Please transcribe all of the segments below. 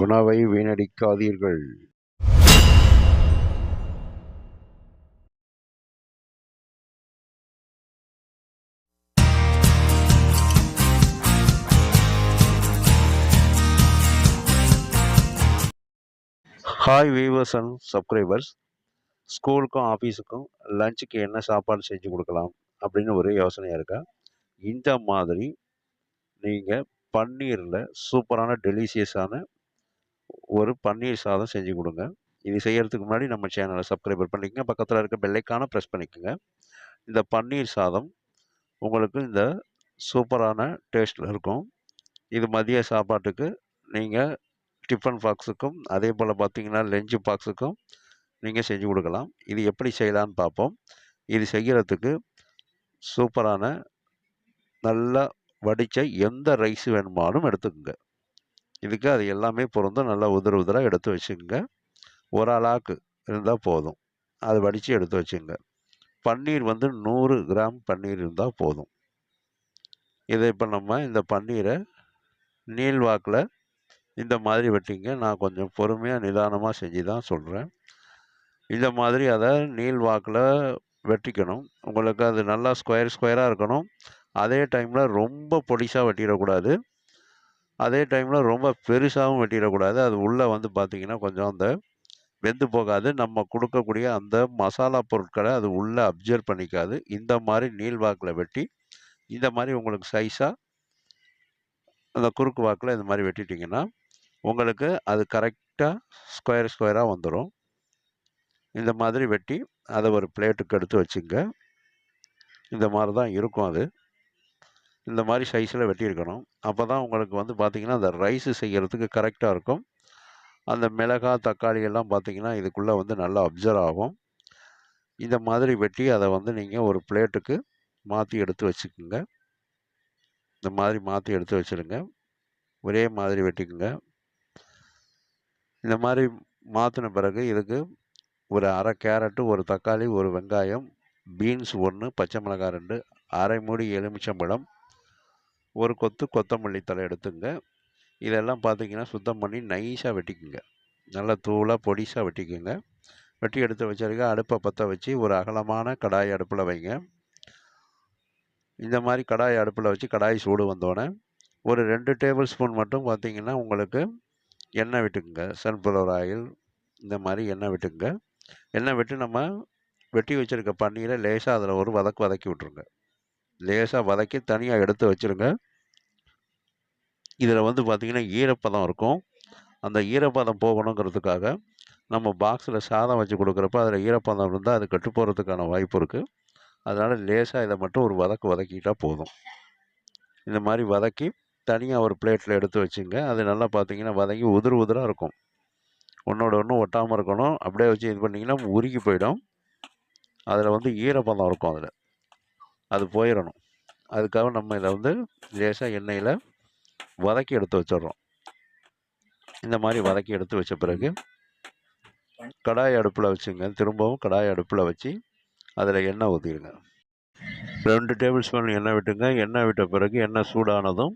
உணவை வீணடிக்காதீர்கள். Hi viewers and subscribers. ஸ்கூலுக்கும் ஆஃபீஸுக்கும் லஞ்சுக்கு என்ன சாப்பாடு செஞ்சு கொடுக்கலாம் அப்படின்னு ஒரு யோசனையாக இருக்கா? இந்த மாதிரி நீங்கள் பன்னீரில் சூப்பரான டெலிஷியஸான ஒரு பன்னீர் சாதம் செஞ்சு கொடுங்க. இது செய்கிறதுக்கு முன்னாடி நம்ம சேனலை சப்ஸ்கிரைபர் பண்ணிக்கங்க, பக்கத்தில் இருக்க பெல்லைக்கான ப்ரெஸ் பண்ணிக்கோங்க. இந்த பன்னீர் சாதம் உங்களுக்கு இந்த சூப்பரான டேஸ்ட்டில் இருக்கும். இது மதிய சாப்பாட்டுக்கு நீங்கள் டிஃபன் பாக்ஸுக்கும் அதே போல் பார்த்தீங்கன்னா லஞ்சு பாக்ஸுக்கும் நீங்கள் செஞ்சு கொடுக்கலாம். இது எப்படி செய்யலான்னு பார்ப்போம். இது செய்கிறதுக்கு சூப்பரான நல்லா வடித்த எந்த ரைஸ் வேணுமானும் எடுத்துக்கோங்க. இதுக்கு அது எல்லாமே பொருந்தும். நல்லா உதிராக எடுத்து வச்சுக்கோங்க. ஒரு ஆளாக்கு இருந்தால் போதும். அது வடித்து எடுத்து வச்சுங்க. பன்னீர் 100 கிராம் பன்னீர் இருந்தால் போதும். இதை இப்போ நம்ம இந்த பன்னீரை நீள்வாக்கில் இந்த மாதிரி வெட்டிங்க. நான் கொஞ்சம் பொறுமையாக நிதானமாக செஞ்சு தான் சொல்கிறேன். இந்த மாதிரி அதை நீள்வாக்கில் வெட்டிக்கணும். உங்களுக்கு அது நல்லா ஸ்கொயராக இருக்கணும். அதே டைமில் ரொம்ப பொடிசாக வெட்டிடக்கூடாது, அதே டைமில் ரொம்ப பெருசாகவும் வெட்டிடக்கூடாது. அது உள்ளே பார்த்திங்கன்னா கொஞ்சம் அந்த வெந்து போகாது. நம்ம கொடுக்கக்கூடிய அந்த மசாலா பொருட்களை அது உள்ளே அப்சர்வ் பண்ணிக்காது. இந்த மாதிரி நீள்வாக்கில் வெட்டி இந்த மாதிரி உங்களுக்கு சைஸாக அந்த குறுக்கு வாக்கில் இந்த மாதிரி வெட்டிட்டிங்கன்னா உங்களுக்கு அது கரெக்டாக ஸ்கொயராக வந்துடும். இந்த மாதிரி வெட்டி அதை ஒரு பிளேட்டுக்கு எடுத்து வச்சுங்க. இந்த மாதிரி தான் இருக்கும். அது இந்த மாதிரி சைஸில் வெட்டியிருக்கணும். அப்போ தான் உங்களுக்கு பார்த்திங்கன்னா அந்த ரைஸு செய்கிறதுக்கு கரெக்டாக இருக்கும். அந்த மிளகாய் தக்காளி எல்லாம் பார்த்திங்கன்னா இதுக்குள்ளே நல்லா அப்சர்வ் ஆகும். இந்த மாதிரி வெட்டி அதை நீங்கள் ஒரு பிளேட்டுக்கு மாற்றி எடுத்து வச்சுக்கோங்க. இந்த மாதிரி மாற்றி எடுத்து வச்சுருங்க. ஒரே மாதிரி வெட்டிக்குங்க. இந்த மாதிரி மாற்றின பிறகு இதுக்கு ஒரு அரை கேரட்டு, ஒரு தக்காளி, ஒரு வெங்காயம், பீன்ஸ் 1, பச்சை மிளகாய் 2, அரை மூடி எலுமிச்சம்பழம், ஒரு கொத்து கொத்தமல்லி தழை எடுத்துங்க. இதெல்லாம் பார்த்திங்கன்னா சுத்தம் பண்ணி நைஸாக வெட்டிக்குங்க. நல்லா தூளாக பொடிசாக வெட்டிக்குங்க. வெட்டி எடுத்து வச்சிருக்க அடுப்பை பற்ற வச்சு ஒரு அகலமான கடாய் அடுப்பில் வைங்க. இந்த மாதிரி கடாய் அடுப்பில் வச்சு கடாய் சூடு வந்தோடனே ஒரு 2 டேபிள் ஸ்பூன் மட்டும் பார்த்திங்கன்னா உங்களுக்கு எண்ணெய் விட்டுக்குங்க. சன்ஃப்ளவர் ஆயில் இந்த மாதிரி எண்ணெய் விட்டுக்குங்க. எண்ணெய் விட்டு நம்ம வெட்டி வச்சுருக்க பன்னீரை லேசாக அதில் ஒரு வதக்கி விட்ருங்க. லேசாக வதக்கி தனியாக எடுத்து வச்சுருங்க. இதில் பார்த்திங்கன்னா ஈரப்பதம் இருக்கும். அந்த ஈரப்பதம் போகணுங்கிறதுக்காக நம்ம பாக்ஸில் சாதம் வச்சு கொடுக்குறப்ப அதில் ஈரப்பதம் இருந்தால் அது கெட்டு போகிறதுக்கான வாய்ப்பு இருக்குது. அதனால் லேசாக இதை மட்டும் ஒரு வதக்கிட்டால் போதும். இந்த மாதிரி வதக்கி தனியாக ஒரு பிளேட்டில் எடுத்து வச்சுங்க. அது நல்லா பார்த்திங்கன்னா வதங்கி உதிராக இருக்கும். ஒன்றோட ஒன்று ஒட்டாமல் இருக்கணும். அப்படியே வச்சு இது பண்ணிங்கன்னா உருகி போயிடும். அதில் ஈரப்பதம் இருக்கும். அதில் அது போயிடணும். அதுக்காக நம்ம இதை லேசாக எண்ணெயில் வதக்கி எடுத்து வச்சிடுறோம். இந்த மாதிரி வதக்கி எடுத்து வச்ச பிறகு கடாய் அடுப்பில் வச்சுங்க. திரும்பவும் கடாய் அடுப்பில் வச்சு அதில் எண்ணெய் ஊற்றிடுங்க. 2 டேபிள் ஸ்பூன் எண்ணெய் விட்டுங்க. எண்ணெய் விட்ட பிறகு எண்ணெய் சூடானதும்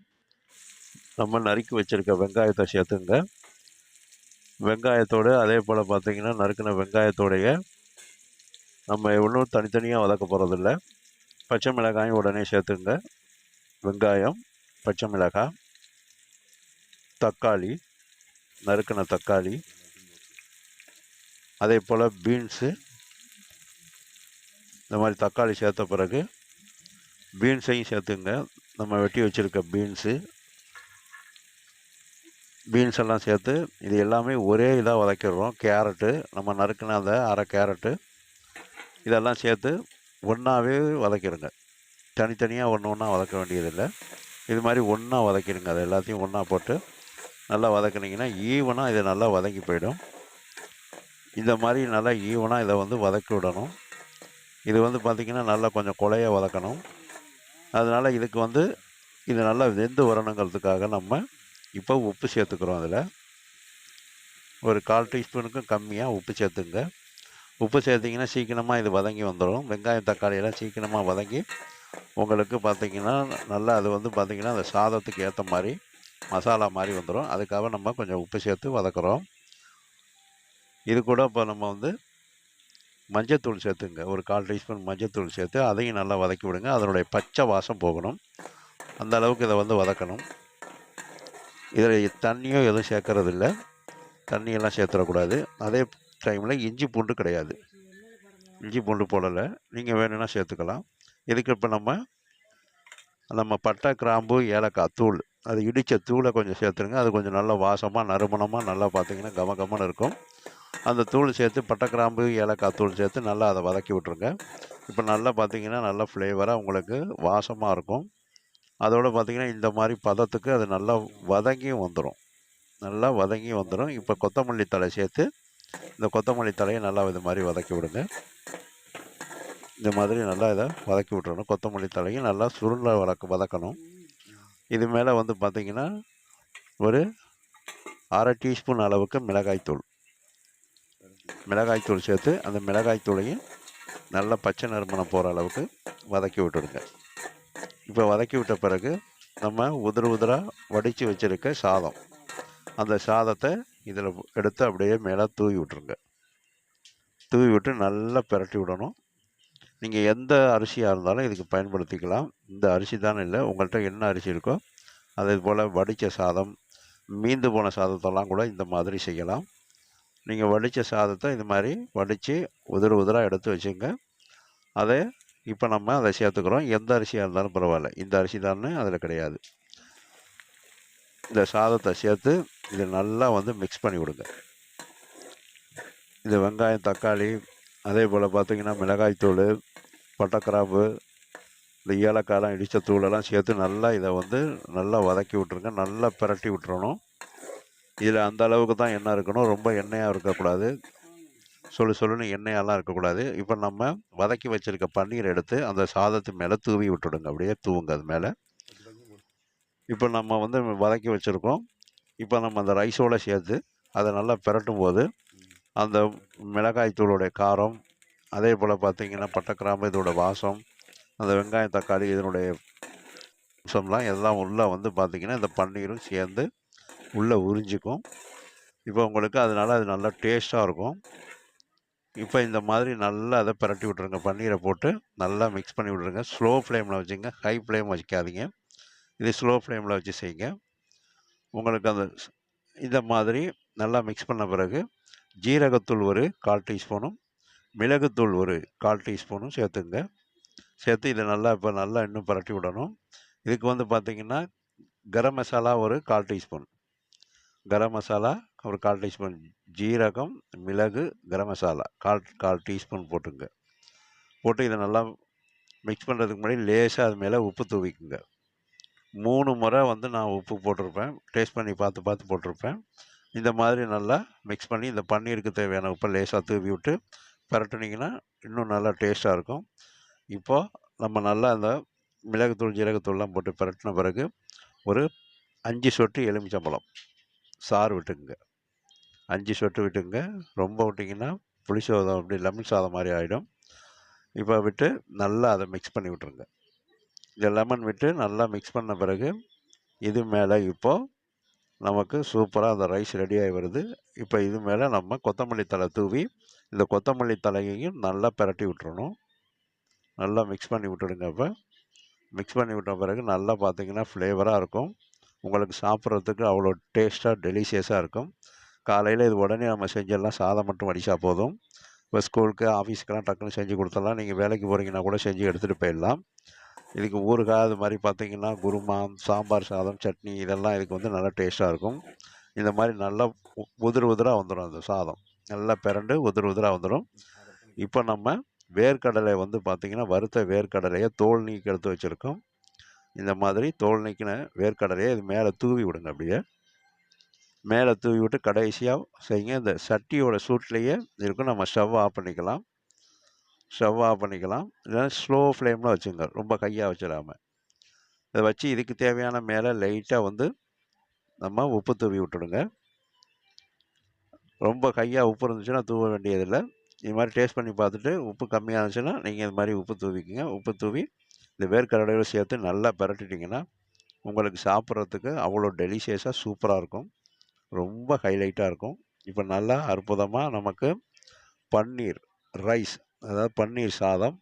நம்ம நறுக்கி வச்சுருக்க வெங்காயத்தை சேர்த்துங்க. வெங்காயத்தோடு அதே போல் பார்த்திங்கன்னா நறுக்கின வெங்காயத்தோடைய நம்ம ஒன்றும் தனித்தனியாக வதக்க போகிறதில்ல. பச்சை மிளகாயும் உடனே சேர்த்துங்க. வெங்காயம், பச்சை மிளகாய், தக்காளி, நறுக்கின தக்காளி, அதே போல் பீன்ஸு. இந்த மாதிரி தக்காளி சேர்த்த பிறகு பீன்ஸையும் சேர்த்துங்க. நம்ம வெட்டி வச்சுருக்க பீன்ஸ் எல்லாம் சேர்த்து இது எல்லாமே ஒரே இதாக வதக்கிடுறோம். கேரட்டு நம்ம நறுக்கின அந்த அரை கேரட்டு இதெல்லாம் சேர்த்து ஒன்றாவே வதக்கிடுங்க. தனித்தனியாக ஒன்றா வதக்க வேண்டியதில்லை. இது மாதிரி ஒன்றா வதக்கிடுங்க. அது எல்லாத்தையும் ஒன்றா போட்டு நல்லா வதக்குனிங்கன்னா ஈவனாக இதை நல்லா வதக்கி போயிடும். இந்த மாதிரி நல்லா ஈவனாக இதை வதக்கி விடணும். இது பார்த்திங்கன்னா நல்லா கொஞ்சம் குழைய வதக்கணும். அதனால் இதுக்கு இது நல்லா வெந்து வரணுங்கிறதுக்காக நம்ம இப்போ உப்பு சேர்த்துக்கிறோம். அதில் ஒரு 1/4 டீஸ்பூனுக்கும் கம்மியாக உப்பு சேர்த்துங்க. உப்பு சேர்த்திங்கன்னா சீக்கிரமாக இது வதங்கி வந்துடும். வெங்காயம் தக்காளியெல்லாம் சீக்கிரமாக வதங்கி உங்களுக்கு பார்த்திங்கன்னா நல்லா அது பார்த்திங்கன்னா அந்த சாதத்துக்கு ஏற்ற மாதிரி மசாலா மாதிரி வந்துடும். அதுக்காக நம்ம கொஞ்சம் உப்பு சேர்த்து வதக்குறோம். இது கூட இப்போ நம்ம வந்து மஞ்சத்தூள் சேர்த்துங்க. ஒரு 1/4 டீஸ்பூன் மஞ்சத்தூள் சேர்த்து அதையும் நல்லா வதக்கி விடுங்க. அதனுடைய பச்சை வாசம் போகணும். அந்த அளவுக்கு இதை வந்து வதக்கணும். இதில் தண்ணியோ எதுவும் சேர்க்கறதில்ல. தண்ணியெல்லாம் சேர்த்துடக்கூடாது. அதே டைமில் இஞ்சி பூண்டு கிடையாது. இஞ்சி பூண்டு போடலை. நீங்கள் வேணும்னா சேர்த்துக்கலாம். இதுக்கு இப்போ நம்ம பட்டை, கிராம்பு, ஏலக்காய் தூள், அது இடித்த தூளை கொஞ்சம் சேர்த்துருங்க. அது கொஞ்சம் நல்லா வாசமாக நறுமணமாக நல்லா பார்த்தீங்கன்னா கம கமன்னு இருக்கும். அந்த தூள் சேர்த்து பட்டை, கிராம்பு, ஏலக்காய் தூள் சேர்த்து நல்லா அதை வதக்கி விட்ருங்க. இப்போ நல்லா பார்த்தீங்கன்னா நல்லா ஃப்ளேவராக உங்களுக்கு வாசமாக இருக்கும். அதோடு பார்த்தீங்கன்னா இந்த மாதிரி பதத்துக்கு அது நல்லா வதங்கியும் வந்துடும். நல்லா வதங்கி வந்துடும். இப்போ கொத்தமல்லி தழை சேர்த்து இந்த கொத்தமல்லி தழையை நல்லா இது மாதிரி வதக்கி விடுங்க. இந்த மாதிரி நல்லா இதை வதக்கி விட்டுறணும். கொத்தமல்லி தலையும் நல்லா சுருள வதக்கணும். இது மேலே வந்து பார்த்திங்கன்னா ஒரு 1/2 டீஸ்பூன் அளவுக்கு மிளகாய்த்தூள் சேர்த்து அந்த மிளகாய்த்தூளையும் நல்லா பச்சை நறுமணம் போகிற அளவுக்கு வதக்கி விட்டுடுங்க. இப்போ வதக்கி விட்ட பிறகு நம்ம உதிராக வடித்து வச்சுருக்க சாதம், அந்த சாதத்தை இதில் எடுத்து அப்படியே மேலே தூவி விட்டுருங்க. தூவி விட்டு நல்லா பிரட்டி விடணும். நீங்கள் எந்த அரிசியாக இருந்தாலும் இதுக்கு பயன்படுத்திக்கலாம். இந்த அரிசி தான் இல்லை, உங்கள்கிட்ட என்ன அரிசி இருக்கோ அதே போல் வடித்த சாதம், மீந்து போன சாதத்தெல்லாம் கூட இந்த மாதிரி செய்யலாம். நீங்கள் வடித்த சாதத்தை இது மாதிரி வடித்து உதிராக எடுத்து வச்சுங்க. அதை இப்போ நம்ம அதை சேர்த்துக்கிறோம். எந்த அரிசியாக இருந்தாலும் பரவாயில்ல, இந்த அரிசி தானே அதில் கிடையாது. இந்த சாதத்தை சேர்த்து இதை நல்லா வந்து மிக்ஸ் பண்ணி விடுங்க. இந்த வெங்காயம், தக்காளி, அதே போல் பார்த்திங்கன்னா மிளகாய்த்தூள், பட்டைக்கிராம்பு, இந்த ஏலக்காயெலாம் இடித்த தூளெல்லாம் சேர்த்து நல்லா இதை வந்து நல்லா வதக்கி விட்ருங்க. நல்லா பிரட்டி விட்டுறணும். இதில் அந்த அளவுக்கு தான் எண்ணெய் இருக்கணும். ரொம்ப எண்ணெயாக இருக்கக்கூடாது. சொல்லுன்னு எண்ணெயெல்லாம் இருக்கக்கூடாது. இப்போ நம்ம வதக்கி வச்சுருக்க பன்னீர் எடுத்து அந்த சாதத்து மேலே தூவி விட்டுடுங்க. அப்படியே தூவுங்க அது மேலே. இப்போ நம்ம வந்து வதக்கி வச்சுருக்கோம். இப்போ நம்ம அந்த ரைஸோடு சேர்த்து அதை நல்லா பிரட்டும் போது அந்த மிளகாய்த்தூளுடைய காரம், அதே போல் பார்த்திங்கன்னா பட்டைக்கிராம்பு இதோட வாசம், அந்த வெங்காயம், தக்காளி இதனுடைய அம்சம்லாம் எல்லாம் உள்ளே வந்து பார்த்திங்கன்னா இந்த பன்னீரும் சேர்ந்து உள்ளே உறிஞ்சிக்கும். இப்போ உங்களுக்கு அதனால் அது நல்லா டேஸ்ட்டாக இருக்கும். இப்போ இந்த மாதிரி நல்லா அதை பிரட்டி விட்ருங்க. பன்னீரை போட்டு நல்லா மிக்ஸ் பண்ணி விட்ருங்க. ஸ்லோ ஃப்ளேமில் வச்சுங்க, ஹை ஃப்ளேம் வைக்காதீங்க. இது ஸ்லோ ஃப்ளேமில் வச்சு செய்யுங்க. உங்களுக்கு அந்த இந்த மாதிரி நல்லா மிக்ஸ் பண்ண பிறகு ஜீரகத்தூள் ஒரு 1/4 டீஸ்பூனும், மிளகுத்தூள் ஒரு 1/4 டீஸ்பூனும் சேர்த்துங்க. சேர்த்து இதை நல்லா இப்போ நல்லா இன்னும் பிரட்டி விடணும். இதுக்கு வந்து பார்த்திங்கன்னா கரம் மசாலா ஒரு 1/4 டீஸ்பூன், கரம் மசாலா ஒரு 1/4 டீஸ்பூன், ஜீரகம், மிளகு, கரம் மசாலா 1/4 டீஸ்பூன் போட்டுங்க. போட்டு இதை நல்லா மிக்ஸ் பண்ணுறதுக்கு முன்னாடி லேசாக அது மேலே உப்பு தூவிக்குங்க. 3 முறை வந்து நான் உப்பு போட்டிருப்பேன். டேஸ்ட் பண்ணி பார்த்து போட்டிருப்பேன். இந்த மாதிரி நல்லா மிக்ஸ் பண்ணி இந்த பன்னீருக்கு தேவையான உப்பை லேசாக தூவி விட்டு பரட்டுனீங்கன்னா இன்னும் நல்லா டேஸ்ட்டாக இருக்கும். இப்போது நம்ம நல்லா அந்த மிளகுத்தூள், ஜீரகத்தூள்லாம் போட்டு பரட்டின பிறகு ஒரு 5 சொட்டு எலுமிச்சம்பழம் சாறு விட்டுக்குங்க. 5 சொட்டு விட்டுங்க. ரொம்ப விட்டிங்கன்னா புளி சாதம் அப்படி லெமன் சாதம் மாதிரி ஆகிடும். இப்போ விட்டு நல்லா அதை மிக்ஸ் பண்ணி விட்டுருங்க. இந்த லெமன் விட்டு நல்லா மிக்ஸ் பண்ண பிறகு இது மேலே இப்போது நமக்கு சூப்பராக அந்த ரைஸ் ரெடியாகி வருது. இப்போ இது மேலே நம்ம கொத்தமல்லி தழை தூவி இந்த கொத்தமல்லி தழையையும் நல்லா பிரட்டி விட்டுறணும். நல்லா மிக்ஸ் பண்ணி விட்டுடுங்க. இப்போ மிக்ஸ் பண்ணி விட்ட பிறகு நல்லா பார்த்திங்கன்னா ஃப்ளேவராக இருக்கும். உங்களுக்கு சாப்பிட்றதுக்கு அவ்வளோ டேஸ்ட்டாக டெலிஷியஸாக இருக்கும். காலையில் இது உடனே நம்ம செஞ்சிடலாம். சாதம் மட்டும் வடித்தா போதும். இப்போ ஸ்கூலுக்கு, ஆஃபீஸ்க்கெலாம் டக்குன்னு செஞ்சு கொடுத்துடலாம். நீங்கள் வேலைக்கு போகிறீங்கன்னா கூட செஞ்சு எடுத்துகிட்டு போயிடலாம். இதுக்கு ஊறுகாய் அது மாதிரி பார்த்திங்கன்னா குருமா, சாம்பார் சாதம், சட்னி இதெல்லாம் இதுக்கு வந்து நல்லா டேஸ்ட்டாக இருக்கும். இந்த மாதிரி நல்லா உதிராக வந்துடும். அந்த சாதம் நல்லா பிரண்டு உதிராக வந்துடும். இப்போ நம்ம வேர்க்கடலை வந்து பார்த்திங்கன்னா வறுத்த வேர்க்கடலையை தோல் நீக்கி எடுத்து வச்சுருக்கோம். இந்த மாதிரி தோல் நீக்கின வேர்க்கடலையை இது மேலே தூவி விடுங்க. அப்படியே மேலே தூவி விட்டு கடைசியாக செய்யுங்க. இந்த சட்டியோட சூட்லேயே இருக்கும். நம்ம ஸ்டவ் ஆஃப் பண்ணிக்கலாம். இல்லைன்னா ஸ்லோ ஃப்ளேமில் வச்சுங்க. ரொம்ப கையாக வச்சிடாமல் இதை வச்சு இதுக்கு தேவையான மேலே லைட்டாக வந்து நம்ம உப்பு தூவி விட்டுடுங்க. ரொம்ப கையாக உப்பு இருந்துச்சுன்னா தூவ வேண்டியதில்லை. இது மாதிரி டேஸ்ட் பண்ணி பார்த்துட்டு உப்பு கம்மியாக இருந்துச்சுன்னா நீங்கள் இது மாதிரி உப்பு தூவிக்கிங்க. உப்பு தூவி இந்த வேர்க்கடலையோடு சேர்த்து நல்லா பிரட்டிட்டிங்கன்னா உங்களுக்கு சாப்பிட்றதுக்கு அவ்வளோ டெலிஷியஸாக சூப்பராக இருக்கும். ரொம்ப ஹைலைட்டாக இருக்கும். இப்போ நல்லா அற்புதமாக நமக்கு பன்னீர் ரைஸ், அதாவது பன்னீர் சாதம்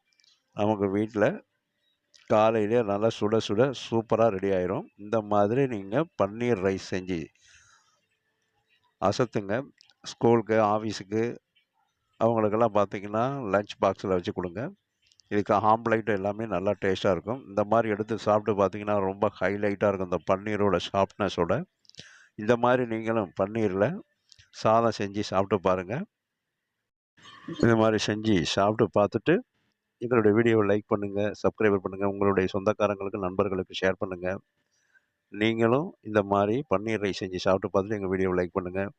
நமக்கு வீட்டில் காலையிலே நல்லா சுட சுட சூப்பராக ரெடி ஆயிரும். இந்த மாதிரி நீங்கள் பன்னீர் ரைஸ் செஞ்சு அசத்துங்க. ஸ்கூலுக்கு, ஆஃபீஸுக்கு அவங்களுக்கெல்லாம் பார்த்தீங்கன்னா லஞ்ச் பாக்ஸில் வச்சு கொடுங்க. இதுக்கு ஆம்லேட் எல்லாமே நல்லா டேஸ்ட்டாக இருக்கும். இந்த மாதிரி எடுத்து சாப்பிட்டு பார்த்தீங்கன்னா ரொம்ப ஹைலைட்டாக இருக்கும் இந்த பன்னீரோட சாஃப்ட்னஸோட. இந்த மாதிரி நீங்களும் பன்னீரில் சாதம் செஞ்சு சாப்பிட்டு பாருங்கள். இந்த மாதிரி செஞ்சு சாப்பிட்டு பார்த்துட்டு எங்களுடைய வீடியோவை லைக் பண்ணுங்கள், சப்ஸ்கிரைப் பண்ணுங்கள், உங்களுடைய சொந்தக்காரங்களுக்கு, நண்பர்களுக்கு ஷேர் பண்ணுங்கள். நீங்களும் இந்த மாதிரி பன்னீர் ரைஸ் செஞ்சு சாப்பிட்டு பார்த்துட்டு எங்கள் வீடியோவை லைக் பண்ணுங்கள்.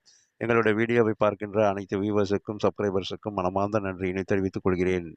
எங்களுடைய வீடியோவை பார்க்கின்ற அனைத்து வியூவர்ஸுக்கும், சப்ஸ்கிரைபர்ஸுக்கும் மனமார்ந்த நன்றியினை தெரிவித்துக் கொள்கிறேன்.